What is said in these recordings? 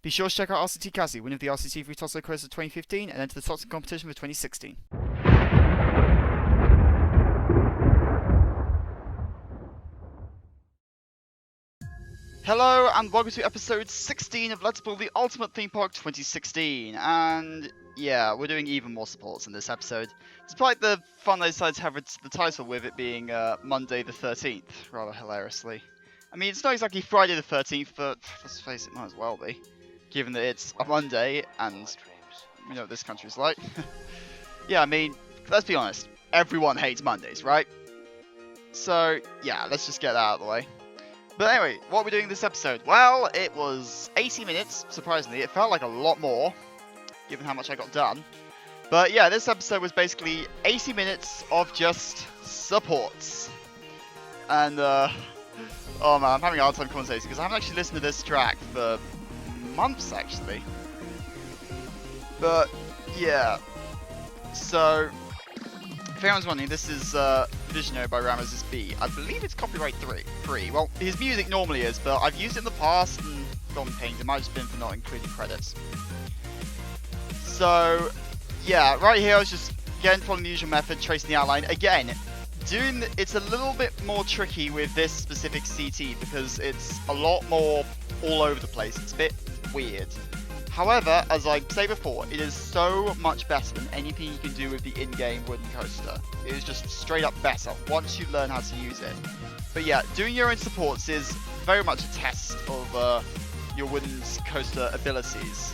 Be sure to check out RCT3, winner of the RCT3 Tosso Quiz of 2015 and enter the Toxic competition for 2016. Hello and welcome to episode 16 of Let's Build the Ultimate Theme Park 2016, and yeah, we're doing even more supports in this episode, despite the fun they decided to have the title with it being Monday the 13th, rather hilariously. I mean, it's not exactly Friday the 13th, but let's face it, might as well be, given that it's a Monday, and you know what this country's like. Yeah, I mean, let's be honest, everyone hates Mondays, right? So, yeah, let's just get that out of the way. But anyway, what are we doing this episode? Well, it was 80 minutes, surprisingly. It felt like a lot more, given how much I got done. But yeah, this episode was basically 80 minutes of just supports. And, oh man, I'm having a hard time conversating because I haven't actually listened to this track for months, actually. But, yeah. So, if anyone's wondering, this is Visionary by Ramesses B. I believe it's copyright free. Well, his music normally is, but I've used it in the past and gotten pinged. It might have just been for not including credits. So, yeah, right here I was just again following the usual method, tracing the outline. Again, it's a little bit more tricky with this specific CT because it's a lot more all over the place. It's a bit weird. However, as I say before, it is so much better than anything you can do with the in-game wooden coaster. It is just straight up better once you learn how to use it. But yeah, doing your own supports is very much a test of your wooden coaster abilities.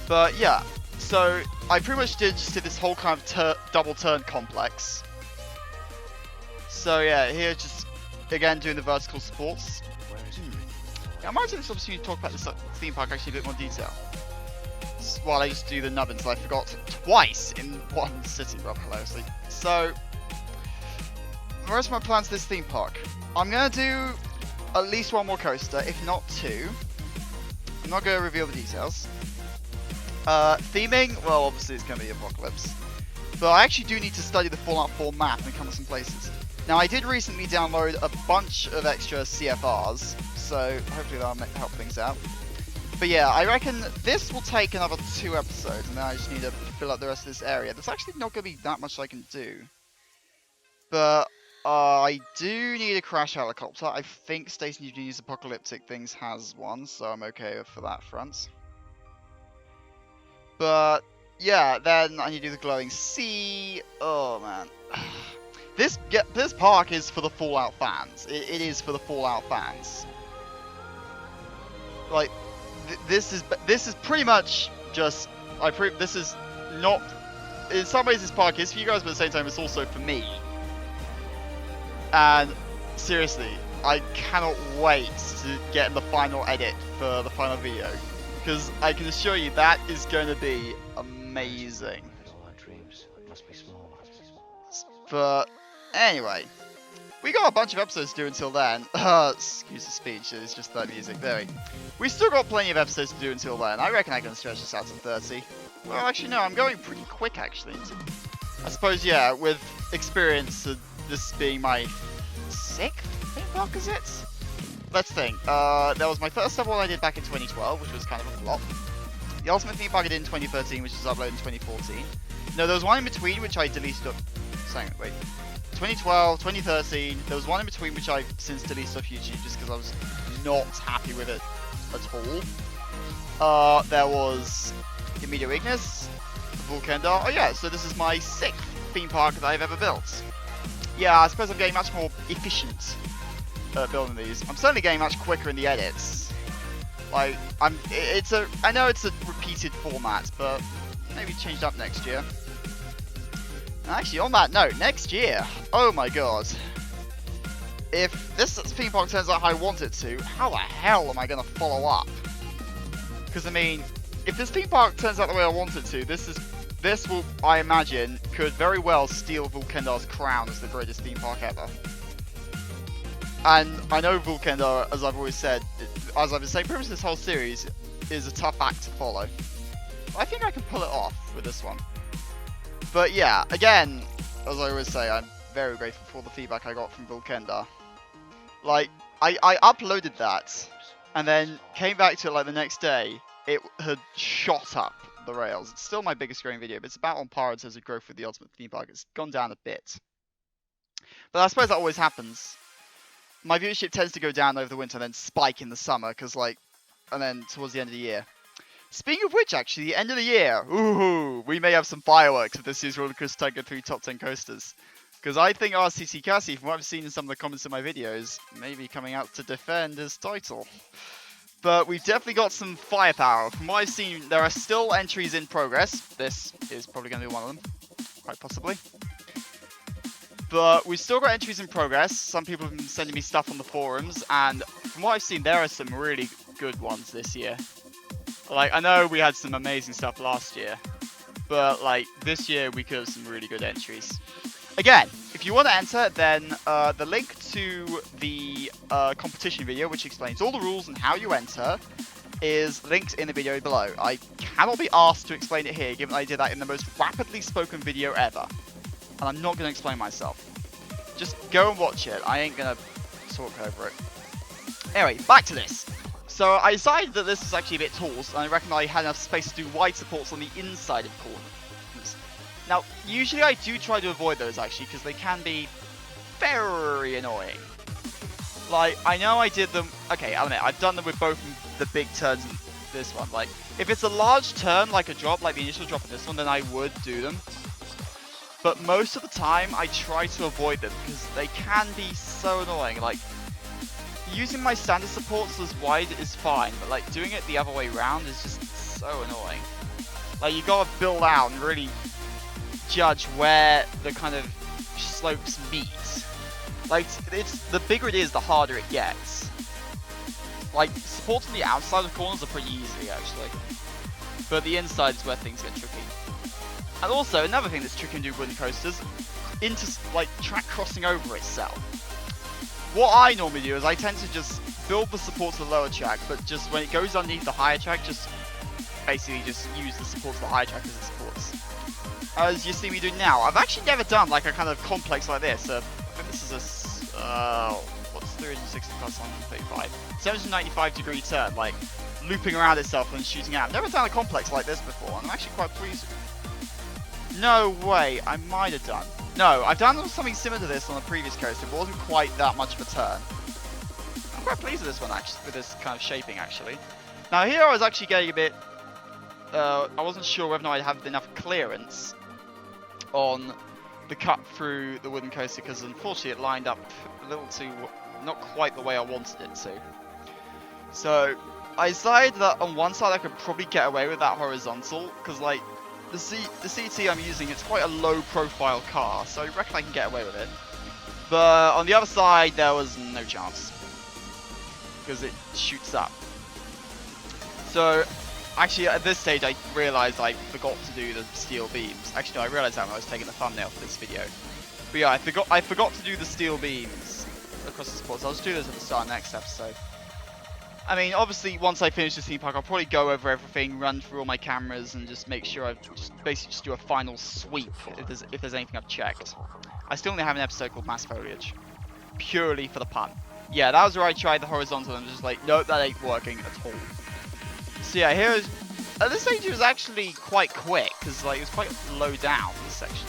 But yeah, so I pretty much just did this whole kind of double turn complex. So yeah, here just again doing the vertical supports. Yeah, I might take this opportunity to talk about this theme park actually in a bit more detail. While I just do the nubbins, I forgot twice in one sitting, rather hilariously. So, the rest of my plans for this theme park. I'm going to do at least one more coaster, if not two. I'm not going to reveal the details. Theming, well obviously it's going to be Apocalypse. But I actually do need to study the Fallout 4 map and come to some places. Now I did recently download a bunch of extra CFRs, so hopefully that'll help things out. But yeah, I reckon this will take another 2 episodes, and then I just need to fill up the rest of this area. There's actually not going to be that much I can do. But I do need a crash helicopter. I think Station Eugenia's Apocalyptic Things has one, so I'm okay for that front. But yeah, then I need to do the glowing sea. Oh man. This park is for the Fallout fans. It is for the Fallout fans. Like, this is pretty much just this is not. In some ways, this park is for you guys, but at the same time, it's also for me. And seriously, I cannot wait to get in the final edit for the final video, because I can assure you that is going to be amazing. But anyway, we got a bunch of episodes to do until then. Excuse the speech, it's just that music. There we still got plenty of episodes to do until then. I reckon I can stretch this out to 30. Well, actually, no, I'm going pretty quick, actually. I suppose, yeah, with experience, this being my 6th theme park, is it? Let's think. There was my first ever one I did back in 2012, which was kind of a flop. The Ultimate Theme Park I did in 2013, which was uploaded in 2014. No, there was one in between, which I deleted up. Wait. 2012, 2013, there was one in between which I've since deleted off YouTube just because I was not happy with it at all. There was Immediate Ignis, Vulcandar. Oh yeah, so this is my 6th theme park that I've ever built. Yeah, I suppose I'm getting much more efficient at building these. I'm certainly getting much quicker in the edits. Like, I know it's a repeated format, but maybe changed up next year. Actually, on that note, next year, oh my god, if this theme park turns out how I want it to, how the hell am I going to follow up? Because I mean, if this theme park turns out the way I want it to, this will, I imagine, could very well steal Vulcandar's crown as the greatest theme park ever. And I know Vulcandar, as I've always said, as I've been saying pretty much this whole series, is a tough act to follow. But I think I can pull it off with this one. But yeah, again, as I always say, I'm very grateful for the feedback I got from Vulcandar. Like, I uploaded that and then came back to it like the next day, it had shot up the rails. It's still my biggest growing video, but it's about on par in terms of growth with the Ultimate Theme Park. It's gone down a bit. But I suppose that always happens. My viewership tends to go down over the winter and then spike in the summer, because and then towards the end of the year. Speaking of which, actually, the end of the year, ooh, we may have some fireworks if this year's Roller Coaster Tycoon 3 Top 10 coasters. Because I think RCT3, from what I've seen in some of the comments in my videos, may be coming out to defend his title. But we've definitely got some firepower. From what I've seen, there are still entries in progress. This is probably going to be one of them, quite possibly. But we've still got entries in progress. Some people have been sending me stuff on the forums, and from what I've seen, there are some really good ones this year. Like, I know we had some amazing stuff last year, but like this year we could have some really good entries. Again, if you want to enter, then the link to the competition video, which explains all the rules and how you enter, is linked in the video below. I cannot be asked to explain it here, given I did that in the most rapidly spoken video ever. And I'm not going to explain myself. Just go and watch it. I ain't going to talk over it. Anyway, back to this. So I decided that this was actually a bit tall, so I reckoned I had enough space to do wide supports on the inside of corners. Now, usually I do try to avoid those, actually, because they can be very annoying. Like, I know I did them... Okay, I'll admit, I've done them with both the big turns and this one. Like, if it's a large turn, like a drop, like the initial drop of this one, then I would do them. But most of the time, I try to avoid them, because they can be so annoying. Like, using my standard supports as wide is fine, but like, doing it the other way around is just so annoying. Like, you gotta build out and really judge where the kind of slopes meet. Like, it's the bigger it is, the harder it gets. Like, supports on the outside of corners are pretty easy, actually. But the inside is where things get tricky. And also, another thing that's tricky to do wooden coasters, like, track crossing over itself. What I normally do is I tend to just build the supports of the lower track, but just when it goes underneath the higher track, just basically just use the supports of the higher track as it supports. As you see me do now, I've actually never done like a kind of complex like this. I think this is a, what's 360 plus 135? 795 degree turn, like looping around itself and shooting out. I've never done a complex like this before, and I'm actually quite pleased. No way, I might have done. No, I've done something similar to this on a previous coaster, but it wasn't quite that much of a turn. I'm quite pleased with this one, actually, with this kind of shaping, actually. Now here I was actually getting a bit... I wasn't sure whether or not I'd have enough clearance on the cut through the wooden coaster, because unfortunately it lined up a little too... not quite the way I wanted it to. So, I decided that on one side I could probably get away with that horizontal, because like, the CT I'm using, it's quite a low profile car, so I reckon I can get away with it. But on the other side, there was no chance, because it shoots up. So, actually at this stage I realised I forgot to do the steel beams. Actually no, I realised that when I was taking the thumbnail for this video. But yeah, I forgot to do the steel beams across the supports. I'll just do this at the start of the next episode. I mean, obviously, once I finish the theme park, I'll probably go over everything, run through all my cameras, and just make sure I basically just do a final sweep if there's anything I've checked. I still only have an episode called Mass Foliage, purely for the pun. Yeah, that was where I tried the horizontal, and I'm just like, nope, that ain't working at all. So yeah, here's at this stage it was actually quite quick, because like it was quite low down this section.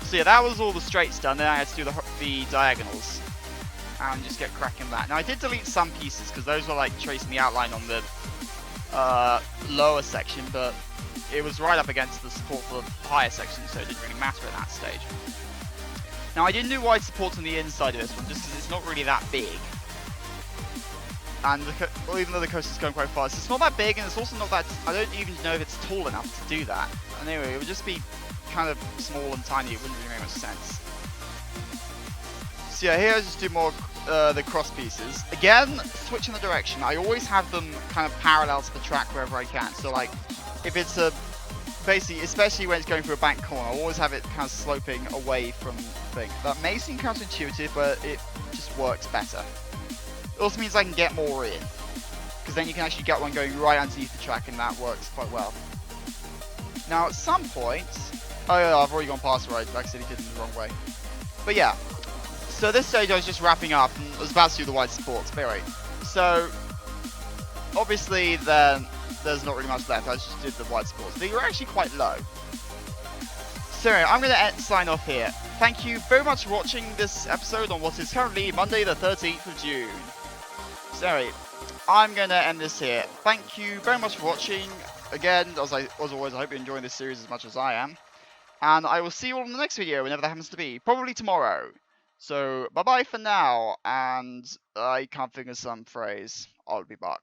So yeah, that was all the straights done. Then I had to do the diagonals. And just get cracking that. Now I did delete some pieces because those were like tracing the outline on the lower section, but it was right up against the support for the higher section, so it didn't really matter at that stage. Now I didn't do wide supports on the inside of this one just because it's not really that big. And well, even though the coaster's going quite fast, it's not that big, and it's also not that, I don't even know if it's tall enough to do that. And anyway, it would just be kind of small and tiny, it wouldn't really make much sense. So yeah, here I just do more the cross pieces. Again, switching the direction. I always have them kind of parallel to the track wherever I can. So like, if it's a, basically, especially when it's going through a bank corner, I always have it kind of sloping away from the thing. That may seem counterintuitive, but it just works better. It also means I can get more in, because then you can actually get one going right underneath the track, and that works quite well. Now at some point, oh yeah, I've already gone past right, like I said, he did it the wrong way. But yeah. So at this stage I was just wrapping up and I was about to do the wide supports, but anyway. So obviously, then there's not really much left. I just did the white scores. They were actually quite low. So anyway, I'm going to sign off here. Thank you very much for watching this episode on what is currently Monday the 13th of June. So anyway, I'm going to end this here. Thank you very much for watching. Again, as always, I hope you're enjoying this series as much as I am. And I will see you all in the next video, whenever that happens to be. Probably tomorrow. So, bye-bye for now. And I can't think of some phrase. I'll be back.